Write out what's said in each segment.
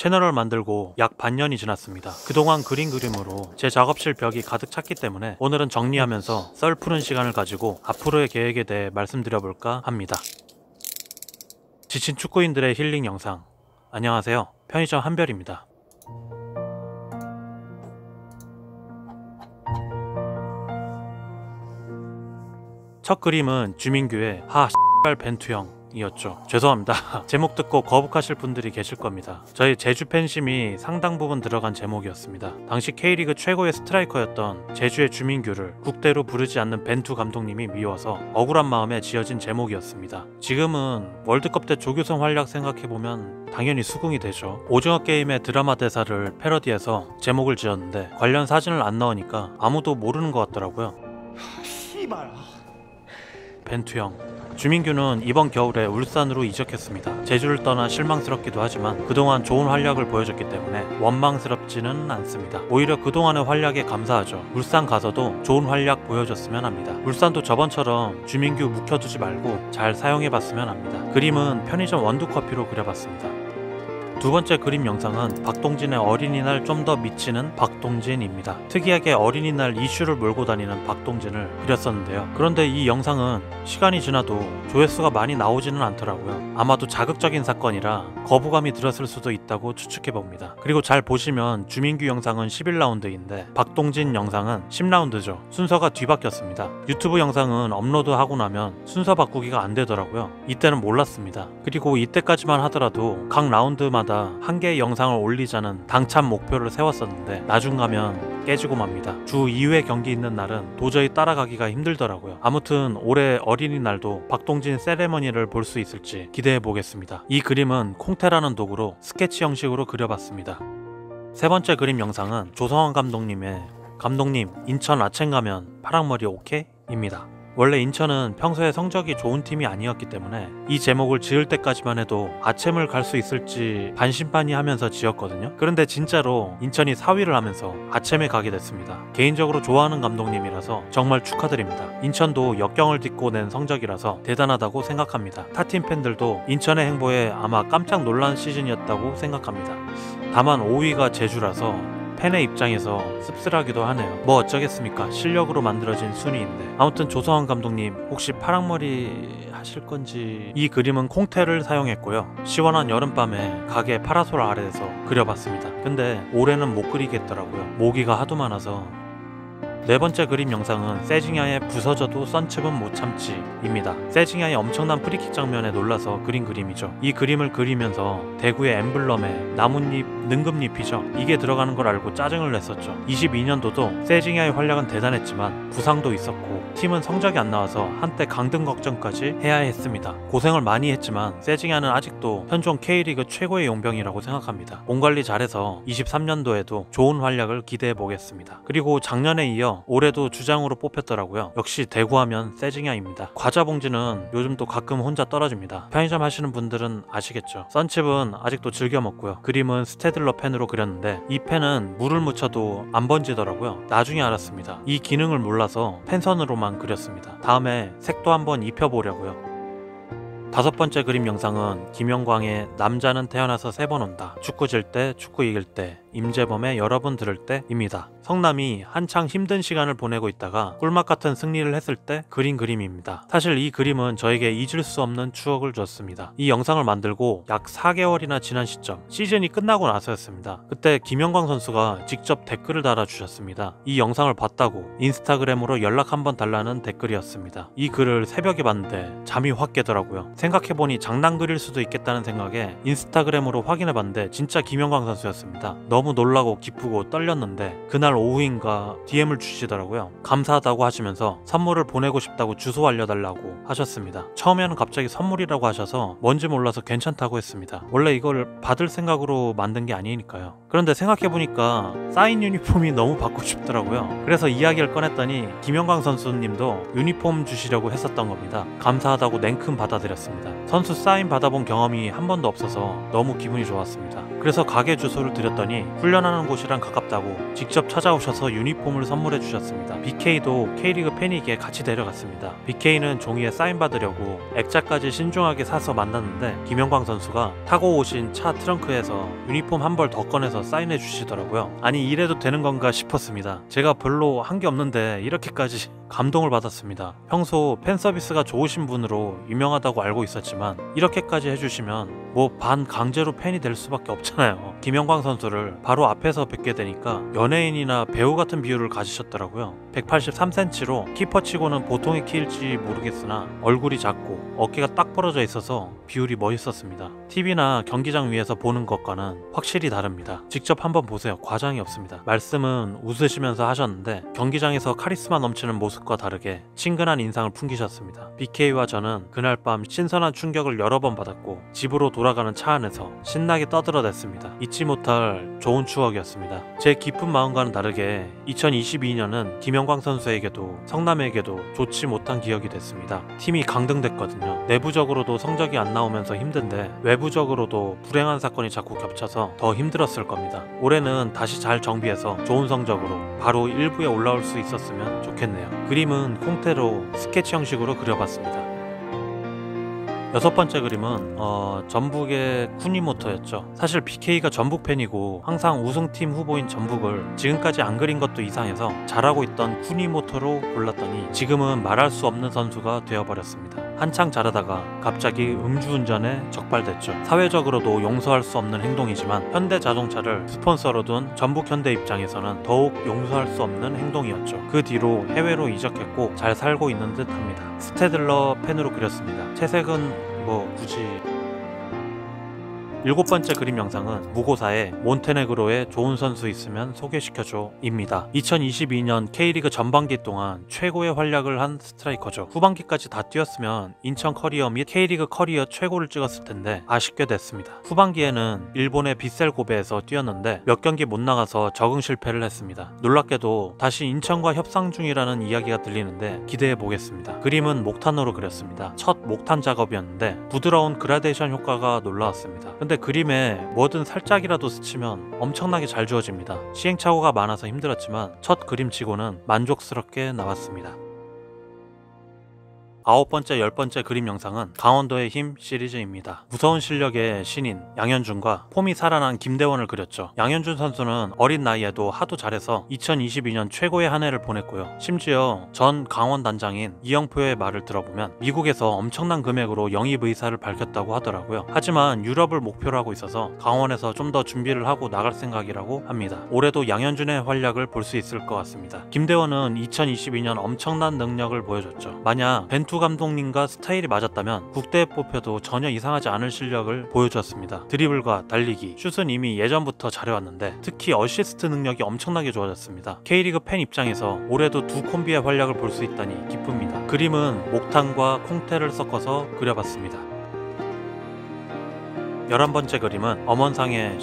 채널을 만들고 약 반년이 지났습니다. 그동안 그린 그림으로 제 작업실 벽이 가득 찼기 때문에 오늘은 정리하면서 썰 푸는 시간을 가지고 앞으로의 계획에 대해 말씀드려볼까 합니다. 지친 축구인들의 힐링 영상. 안녕하세요, 편의점 한별입니다. 첫 그림은 주민규의 하 X발 벤투형 이었죠. 죄송합니다. 제목 듣고 거북하실 분들이 계실 겁니다. 저희 제주 팬심이 상당 부분 들어간 제목이었습니다. 당시 K리그 최고의 스트라이커였던 제주의 주민규를 국대로 부르지 않는 벤투 감독님이 미워서 억울한 마음에 지어진 제목이었습니다. 지금은 월드컵 때 조규성 활약 생각해보면 당연히 수긍이 되죠. 오징어 게임의 드라마 대사를 패러디해서 제목을 지었는데 관련 사진을 안 넣으니까 아무도 모르는 것 같더라고요. 씨발. 벤투형. 주민규는 이번 겨울에 울산으로 이적했습니다. 제주를 떠나 실망스럽기도 하지만 그동안 좋은 활약을 보여줬기 때문에 원망스럽지는 않습니다. 오히려 그동안의 활약에 감사하죠. 울산 가서도 좋은 활약 보여줬으면 합니다. 울산도 저번처럼 주민규 묵혀두지 말고 잘 사용해봤으면 합니다. 그림은 편의점 원두커피로 그려봤습니다. 두 번째 그림 영상은 박동진의 어린이날 좀 더 미치는 박동진입니다. 특이하게 어린이날 이슈를 몰고 다니는 박동진을 그렸었는데요. 그런데 이 영상은 시간이 지나도 조회수가 많이 나오지는 않더라고요. 아마도 자극적인 사건이라 거부감이 들었을 수도 있다고 추측해봅니다. 그리고 잘 보시면 주민규 영상은 11라운드인데 박동진 영상은 10라운드죠. 순서가 뒤바뀌었습니다. 유튜브 영상은 업로드하고 나면 순서 바꾸기가 안 되더라고요. 이때는 몰랐습니다. 그리고 이때까지만 하더라도 각 라운드마다 한 개의 영상을 올리자는 당찬 목표를 세웠었는데 나중 가면 깨지고 맙니다. 주 2회 경기 있는 날은 도저히 따라가기가 힘들더라고요. 아무튼 올해 어린이날도 박동진 세레머니를 볼 수 있을지 기대해 보겠습니다. 이 그림은 콩테라는 도구로 스케치 형식으로 그려봤습니다. 세 번째 그림 영상은 조성환 감독님의 감독님 인천 아첸 가면 파랑머리 오케이? 입니다. 원래 인천은 평소에 성적이 좋은 팀이 아니었기 때문에 이 제목을 지을 때까지만 해도 아챔을 갈 수 있을지 반신반의하면서 지었거든요. 그런데 진짜로 인천이 4위를 하면서 아챔에 가게 됐습니다. 개인적으로 좋아하는 감독님이라서 정말 축하드립니다. 인천도 역경을 딛고 낸 성적이라서 대단하다고 생각합니다. 타팀 팬들도 인천의 행보에 아마 깜짝 놀란 시즌이었다고 생각합니다. 다만 5위가 제주라서 팬의 입장에서 씁쓸하기도 하네요. 뭐 어쩌겠습니까? 실력으로 만들어진 순위인데. 아무튼 조성환 감독님 혹시 파랑머리 하실 건지. 이 그림은 콩테를 사용했고요. 시원한 여름밤에 가게 파라솔 아래에서 그려봤습니다. 근데 올해는 못 그리겠더라고요. 모기가 하도 많아서. 네 번째 그림 영상은 세징야의 부서져도 썬칩은 못 참지입니다. 세징야의 엄청난 프리킥 장면에 놀라서 그린 그림이죠. 이 그림을 그리면서 대구의 엠블럼에 나뭇잎, 능금잎이죠. 이게 들어가는 걸 알고 짜증을 냈었죠. 22년도도 세징야의 활약은 대단했지만 부상도 있었고 팀은 성적이 안 나와서 한때 강등 걱정까지 해야 했습니다. 고생을 많이 했지만 세징야는 아직도 현존 K리그 최고의 용병이라고 생각합니다. 몸 관리 잘해서 23년도에도 좋은 활약을 기대해 보겠습니다. 그리고 작년에 이어 올해도 주장으로 뽑혔더라고요. 역시 대구하면 세징야입니다. 과자 봉지는 요즘도 가끔 혼자 떨어집니다. 편의점 하시는 분들은 아시겠죠. 썬칩은 아직도 즐겨 먹고요. 그림은 스테들러 펜으로 그렸는데 이 펜은 물을 묻혀도 안 번지더라고요. 나중에 알았습니다. 이 기능을 몰라서 펜선으로만 그렸습니다. 다음에 색도 한번 입혀보려고요. 다섯 번째 그림 영상은 김영광의 남자는 태어나서 3번 온다. 축구 질 때, 축구 이길 때, 임재범의 여러분 들을 때입니다. 성남이 한창 힘든 시간을 보내고 있다가 꿀맛 같은 승리를 했을 때 그린 그림입니다. 사실 이 그림은 저에게 잊을 수 없는 추억을 줬습니다. 이 영상을 만들고 약 4개월이나 지난 시점, 시즌이 끝나고 나서였습니다. 그때 김영광 선수가 직접 댓글을 달아주셨습니다. 이 영상을 봤다고 인스타그램으로 연락 한번 달라는 댓글이었습니다. 이 글을 새벽에 봤는데 잠이 확 깨더라고요. 생각해보니 장난 그릴 수도 있겠다는 생각에 인스타그램으로 확인해봤는데 진짜 김영광 선수였습니다. 너무 놀라고 기쁘고 떨렸는데 그날 오후인가 DM을 주시더라고요. 감사하다고 하시면서 선물을 보내고 싶다고 주소 알려달라고 하셨습니다. 처음에는 갑자기 선물이라고 하셔서 뭔지 몰라서 괜찮다고 했습니다. 원래 이걸 받을 생각으로 만든 게 아니니까요. 그런데 생각해보니까 사인 유니폼이 너무 받고 싶더라고요. 그래서 이야기를 꺼냈더니 김영광 선수님도 유니폼 주시려고 했었던 겁니다. 감사하다고 냉큼 받아들였습니다. 선수 사인 받아본 경험이 한 번도 없어서 너무 기분이 좋았습니다. 그래서 가게 주소를 드렸더니 훈련하는 곳이랑 가깝다고 직접 찾아오셔서 유니폼을 선물해 주셨습니다. BK도 K리그 팬이기에 같이 데려갔습니다. BK는 종이에 사인 받으려고 액자까지 신중하게 사서 만났는데 김영광 선수가 타고 오신 차 트렁크에서 유니폼 한 벌 더 꺼내서 사인해 주시더라고요. 아니 이래도 되는 건가 싶었습니다. 제가 별로 한 게 없는데 이렇게까지 감동을 받았습니다. 평소 팬 서비스가 좋으신 분으로 유명하다고 알고 있었지만 이렇게까지 해주시면 뭐 반 강제로 팬이 될 수밖에 없잖아요. 김영광 선수를 바로 앞에서 뵙게 되니까 연예인이나 배우 같은 비율을 가지셨더라고요. 183cm로 키퍼치고는 보통의 키일지 모르겠으나 얼굴이 작고 어깨가 딱 벌어져 있어서 비율이 멋있었습니다. TV나 경기장 위에서 보는 것과는 확실히 다릅니다. 직접 한번 보세요. 과장이 없습니다. 말씀은 웃으시면서 하셨는데 경기장에서 카리스마 넘치는 모습과 다르게 친근한 인상을 풍기셨습니다. BK와 저는 그날 밤 신선한 충격을 여러 번 받았고 집으로 돌아가는 차 안에서 신나게 떠들어댔습니다. 잊지 못할 좋은 추억이었습니다. 제 깊은 마음과는 다르게 2022년은 김영광 선수에게도 성남에게도 좋지 못한 기억이 됐습니다. 팀이 강등됐거든요. 내부적으로도 성적이 안 나오면서 힘든데 외부적으로도 불행한 사건이 자꾸 겹쳐서 더 힘들었을 겁니다. 올해는 다시 잘 정비해서 좋은 성적으로 바로 1부에 올라올 수 있었으면 좋겠네요. 그림은 콩테로 스케치 형식으로 그려봤습니다. 여섯 번째 그림은 전북의 쿠니모토였죠. 사실 BK가 전북 팬이고 항상 우승팀 후보인 전북을 지금까지 안 그린 것도 이상해서 잘하고 있던 쿠니모토로 골랐더니 지금은 말할 수 없는 선수가 되어버렸습니다. 한창 잘하다가 갑자기 음주운전에 적발됐죠. 사회적으로도 용서할 수 없는 행동이지만 현대자동차를 스폰서로 둔 전북현대 입장에서는 더욱 용서할 수 없는 행동이었죠. 그 뒤로 해외로 이적했고 잘 살고 있는 듯 합니다. 스테들러 팬으로 그렸습니다. 채색은 굳이. 일곱 번째 그림 영상은 무고사에 몬테네그로에 좋은 선수 있으면 소개시켜줘 입니다. 2022년 K리그 전반기 동안 최고의 활약을 한 스트라이커죠. 후반기까지 다 뛰었으면 인천 커리어 및 K리그 커리어 최고를 찍었을 텐데 아쉽게 됐습니다. 후반기에는 일본의 빗셀 고베에서 뛰었는데 몇 경기 못 나가서 적응 실패를 했습니다. 놀랍게도 다시 인천과 협상 중이라는 이야기가 들리는데 기대해 보겠습니다. 그림은 목탄으로 그렸습니다. 첫 목탄 작업이었는데 부드러운 그라데이션 효과가 놀라웠습니다. 근데 그림에 뭐든 살짝이라도 스치면 엄청나게 잘 주어집니다. 시행착오가 많아서 힘들었지만 첫 그림치고는 만족스럽게 나왔습니다. 아홉 번째, 열 번째 그림 영상은 강원도의 힘 시리즈입니다. 무서운 실력의 신인 양현준과 폼이 살아난 김대원을 그렸죠. 양현준 선수는 어린 나이에도 하도 잘해서 2022년 최고의 한 해를 보냈고요. 심지어 전 강원 단장인 이영표의 말을 들어보면 미국에서 엄청난 금액으로 영입 의사를 밝혔다고 하더라고요. 하지만 유럽을 목표로 하고 있어서 강원에서 좀 더 준비를 하고 나갈 생각이라고 합니다. 올해도 양현준의 활약을 볼 수 있을 것 같습니다. 김대원은 2022년 엄청난 능력을 보여줬죠. 만약 벤투 감독님과 스타일이 맞았다면 국대에 뽑혀도 전혀 이상하지 않을 실력을 보여주었습니다. 드리블과 달리기, 슛은 이미 예전부터 잘해왔는데 특히 어시스트 능력이 엄청나게 좋아졌습니다. K리그 팬 입장에서 올해도 두 콤비의 활약을 볼 수 있다니 기쁩니다. 그림은 목탄과 콩테를 섞어서 그려봤습니다. 11번째 그림은 엄원상의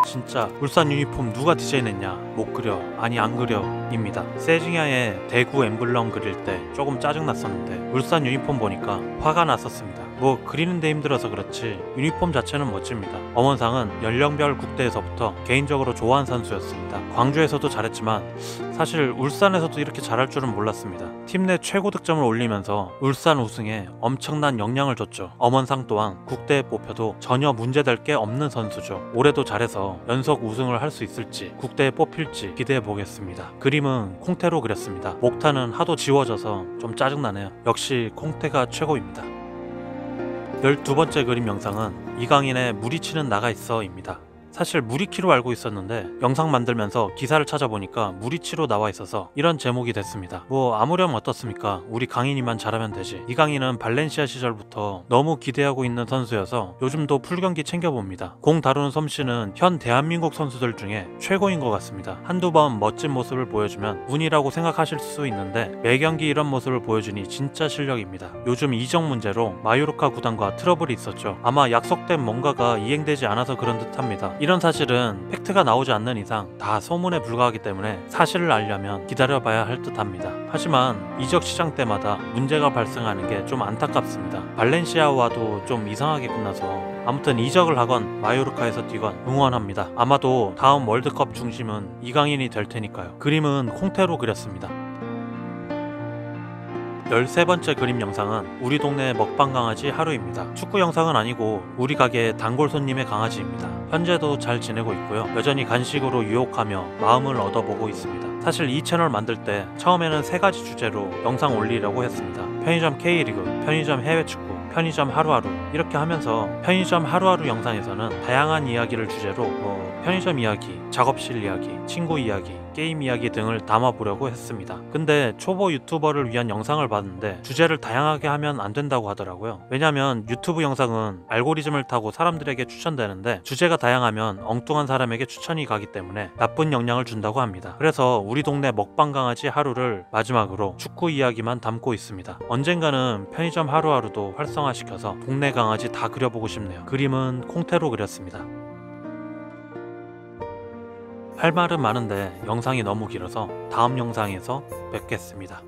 진짜 울산 유니폼 누가 디자인했냐 못 그려 아니 안 그려 입니다. 세징야의 대구 엠블럼 그릴 때 조금 짜증났었는데 울산 유니폼 보니까 화가 났었습니다. 그리는데 힘들어서 그렇지 유니폼 자체는 멋집니다. 엄원상은 연령별 국대에서부터 개인적으로 좋아하는 선수였습니다. 광주에서도 잘했지만 사실 울산에서도 이렇게 잘할 줄은 몰랐습니다. 팀 내 최고 득점을 올리면서 울산 우승에 엄청난 영향을 줬죠. 엄원상 또한 국대에 뽑혀도 전혀 문제될 게 없는 선수죠. 올해도 잘해서 연속 우승을 할 수 있을지 국대에 뽑힐지 기대해 보겠습니다. 그림은 콩테로 그렸습니다. 목탄은 하도 지워져서 좀 짜증나네요. 역시 콩테가 최고입니다. 12번째 그림 영상은 이강인의 무리치는 나가 있어 입니다. 사실 무리키로 알고 있었는데 영상 만들면서 기사를 찾아보니까 무리치로 나와 있어서 이런 제목이 됐습니다. 아무렴 어떻습니까? 우리 강인이만 잘하면 되지. 이강인은 발렌시아 시절부터 너무 기대하고 있는 선수여서 요즘도 풀경기 챙겨봅니다. 공 다루는 솜씨는 현 대한민국 선수들 중에 최고인 것 같습니다. 한두 번 멋진 모습을 보여주면 운이라고 생각하실 수 있는데 매경기 이런 모습을 보여주니 진짜 실력입니다. 요즘 이적 문제로 마요르카 구단과 트러블이 있었죠. 아마 약속된 뭔가가 이행되지 않아서 그런 듯합니다. 이런 사실은 팩트가 나오지 않는 이상 다 소문에 불과하기 때문에 사실을 알려면 기다려봐야 할 듯합니다. 하지만 이적 시장 때마다 문제가 발생하는 게 좀 안타깝습니다. 발렌시아와도 좀 이상하게 끝나서 아무튼 이적을 하건 마요르카에서 뛰건 응원합니다. 아마도 다음 월드컵 중심은 이강인이 될 테니까요. 그림은 콩테로 그렸습니다. 13번째 그림 영상은 우리 동네 먹방 강아지 하루입니다. 축구 영상은 아니고 우리 가게 단골 손님의 강아지입니다. 현재도 잘 지내고 있고요. 여전히 간식으로 유혹하며 마음을 얻어보고 있습니다. 사실 이 채널 만들 때 처음에는 3가지 주제로 영상 올리려고 했습니다. 편의점 K리그, 편의점 해외축구, 편의점 하루하루 이렇게 하면서 편의점 하루하루 영상에서는 다양한 이야기를 주제로 편의점 이야기, 작업실 이야기, 친구 이야기, 게임 이야기 등을 담아보려고 했습니다. 근데 초보 유튜버를 위한 영상을 봤는데 주제를 다양하게 하면 안 된다고 하더라고요. 왜냐면 유튜브 영상은 알고리즘을 타고 사람들에게 추천되는데 주제가 다양하면 엉뚱한 사람에게 추천이 가기 때문에 나쁜 영향을 준다고 합니다. 그래서 우리 동네 먹방 강아지 하루를 마지막으로 축구 이야기만 담고 있습니다. 언젠가는 편의점 하루하루도 활성화시켜서 동네 강아지 다 그려보고 싶네요. 그림은 콩테로 그렸습니다. 할 말은 많은데 영상이 너무 길어서 다음 영상에서 뵙겠습니다.